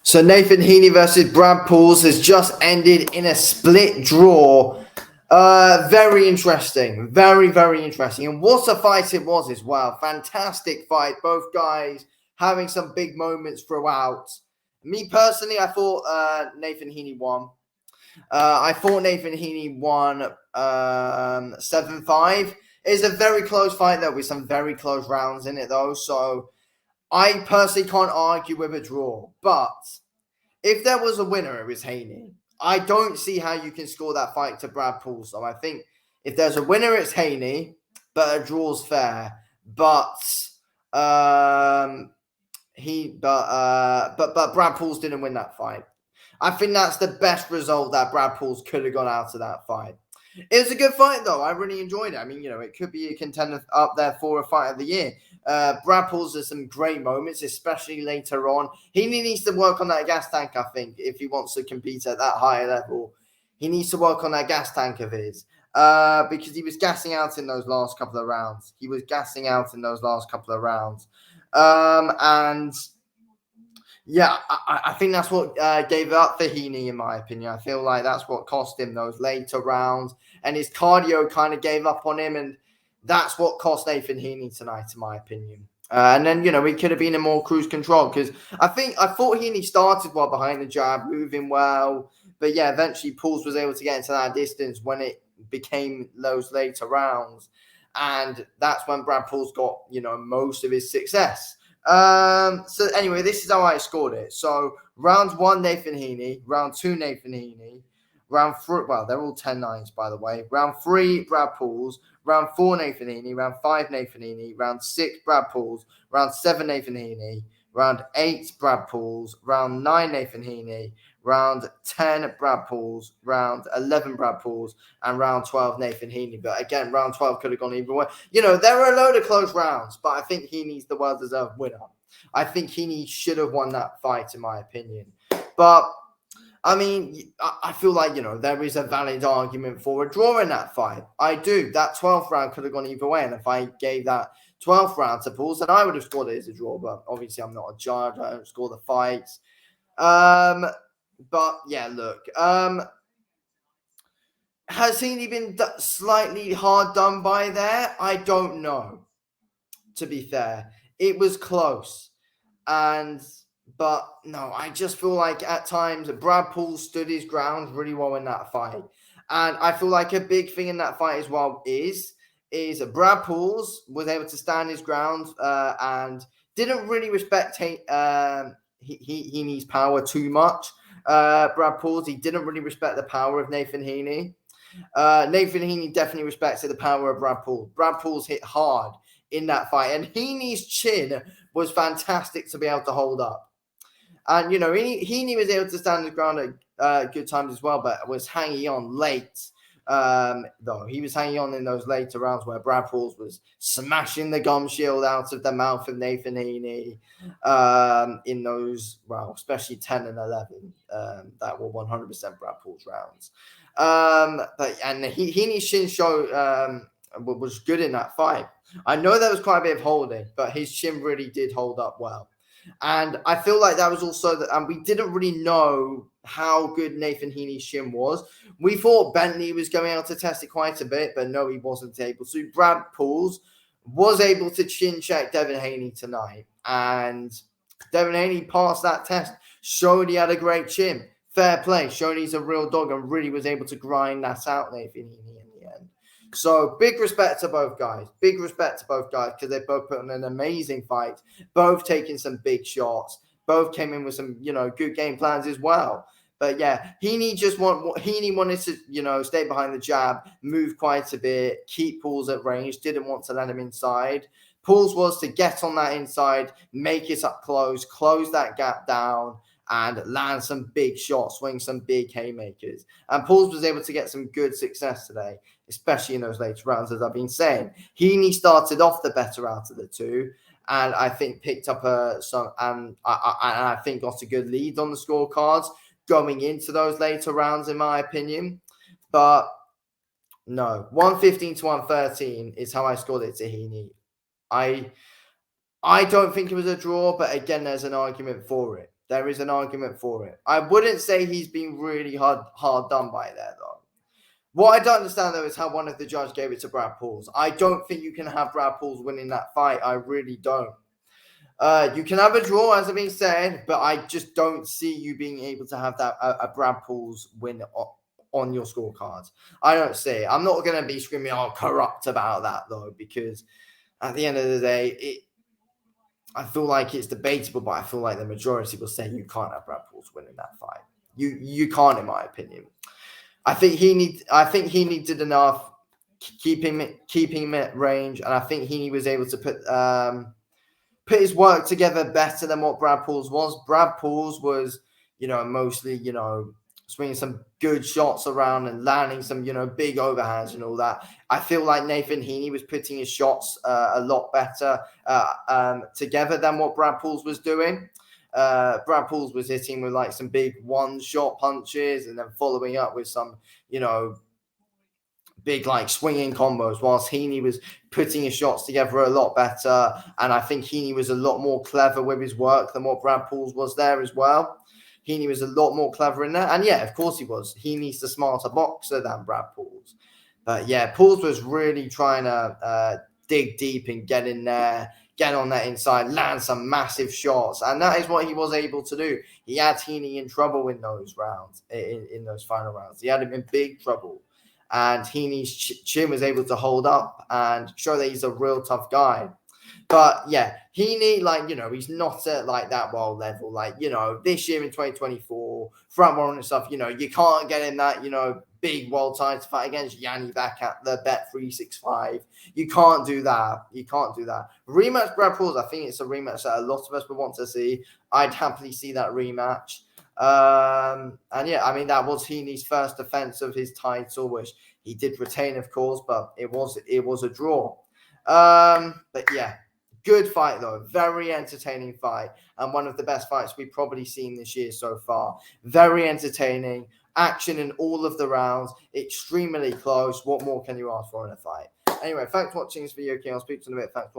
So Nathan Heaney versus Brad Pauls has just ended in a split draw. Very interesting. Very, very interesting. And what a fight it was as well. Fantastic fight. Both guys having some big moments throughout. Me personally, I thought Nathan Heaney won. I thought Nathan Heaney won 7-5. It's a very close fight, though, with some very close rounds in it, though. So I personally can't argue with a draw. But if there was a winner, it was Heaney. I don't see how you can score that fight to Brad Paul. So I think if there's a winner, it's Heaney, but a draw's fair. But Brad Pauls didn't win that fight. I think that's the best result that Brad Pauls could have got out of that fight. It was a good fight, though. I really enjoyed it. I mean, it could be a contender up there for a fight of the year. Brad Pauls has some great moments, especially later on. He needs to work on that gas tank, I think, if he wants to compete at that higher level. He needs to work on that gas tank of his because he was gassing out in those last couple of rounds. And yeah, I think that's what gave it up for Heaney, in my opinion. I feel like that's what cost him those later rounds. And his cardio kind of gave up on him. And that's what cost Nathan Heaney tonight, in my opinion. And then, we could have been in more cruise control because I thought Heaney started well behind the jab, moving well. But yeah, eventually Pauls was able to get into that distance when it became those later rounds. And that's when Brad Pauls got, most of his success. So anyway, this is how I scored it. So round 1, Nathan Heaney. Round 2, Nathan Heaney. Round 3, well, they're all 10-9s, by the way. Round 3, Brad Pauls. Round 4, Nathan Heaney. Round 5, Nathan Heaney. Round 6, Brad Pauls. Round 7, Nathan Heaney. Round 8, Brad Pauls. Round 9, Nathan Heaney. Round 10, Brad Pauls. Round 11, Brad Pauls. And round 12, Nathan Heaney. But again, round 12 could have gone either way. There were a load of close rounds, but I think Heaney's the well-deserved winner. I think Heaney should have won that fight, in my opinion. But I mean, I feel like, there is a valid argument for a draw in that fight. I do. That 12th round could have gone either way. And if I gave that 12th round to Pauls, then I would have scored it as a draw. But obviously, I'm not a judge. I don't score the fights. But yeah, look. Has Heaney been slightly hard done by there? I don't know, to be fair. It was close. But no, I just feel like at times Brad Pauls stood his ground really well in that fight. And I feel like a big thing in that fight as well is Brad Pauls was able to stand his ground and didn't really respect Heaney's power too much. Brad Pauls, he didn't really respect the power of Nathan Heaney. Nathan Heaney definitely respected the power of Brad Pauls. Brad Pauls hit hard in that fight. And Heaney's chin was fantastic to be able to hold up. And, Heaney was able to stand his ground at good times as well, but was hanging on late. Though he was hanging on in those later rounds where Brad Pauls was smashing the gum shield out of the mouth of Nathan Heaney in those, especially 10 and 11 that were 100% Brad Pauls rounds. Heaney's chin show was good in that fight. I know there was quite a bit of holding, but his chin really did hold up well. And I feel like that was also that, and we didn't really know how good Nathan Heaney's chin was. We thought Bentley was going out to test it quite a bit, but no, he wasn't able to. Brad Pauls was able to chin check Devin Heaney tonight, and Devin Heaney passed that test, showed he had a great chin. Fair play, showed he's a real dog and really was able to grind that out, Nathan Heaney, in the end. So big respect to both guys. Big respect to both guys because they both put on an amazing fight. Both taking some big shots. Both came in with some, good game plans as well. But yeah, Heaney wanted to, stay behind the jab, move quite a bit, keep Pauls at range, didn't want to let him inside. Pauls was to get on that inside, make it up close that gap down, and land some big shots, swing some big haymakers. And Pauls was able to get some good success today, especially in those later rounds, as I've been saying. Heaney started off the better out of the two, and I think picked up I think got a good lead on the scorecards going into those later rounds, in my opinion. But no, 115 to 113 is how I scored it to Heaney. I don't think it was a draw, but again, there's an argument for it. There is an argument for it. I wouldn't say he's been really hard done by there, though. What I don't understand, though, is how one of the judges gave it to Brad Pauls. I don't think you can have Brad Pauls winning that fight. I really don't. You can have a draw, as I've been said, but I just don't see you being able to have that a Brad Pauls win on your scorecards. I don't see it. I'm not going to be screaming, "Oh, corrupt" about that, though, because at the end of the day, I feel like it's debatable, but I feel like the majority will say you can't have Brad Pauls winning that fight. You can't, in my opinion. I think he did enough, keeping him at range, and I think Heaney was able to put his work together better than what Brad Pauls was. Brad Pauls was, mostly, swinging some good shots around and landing some, big overhands and all that. I feel like Nathan Heaney was putting his shots a lot better together than what Brad Pauls was doing. Brad Pauls was hitting with like some big one-shot punches and then following up with some, big like swinging combos, whilst Heaney was putting his shots together a lot better. And I think Heaney was a lot more clever with his work than what Brad Pauls was there as well. Heaney was a lot more clever in that. And yeah, of course he was. Heaney's the smarter boxer than Brad Pauls. But yeah, Pauls was really trying to dig deep and get in there, get on that inside, land some massive shots. And that is what he was able to do. He had Heaney in trouble in those rounds, in those final rounds. He had him in big trouble. And Heaney's chin was able to hold up and show that he's a real tough guy. But yeah, Heaney, he's not at like that world level. Like, this year in 2024, front runner and stuff, you can't get in that, big world title fight against Yanni back at the Bet 365. You can't do that. Rematch Brad Pauls, I think it's a rematch that a lot of us would want to see. I'd happily see that rematch. And yeah, I mean, that was Heaney's first defense of his title, which he did retain, of course, but it was a draw. But yeah, good fight though, very entertaining fight, and one of the best fights we've probably seen this year so far. Very entertaining, action in all of the rounds, extremely close. What more can you ask for in a fight? Anyway, thanks for watching this video, King. I'll speak to you in a bit. Thanks for watching.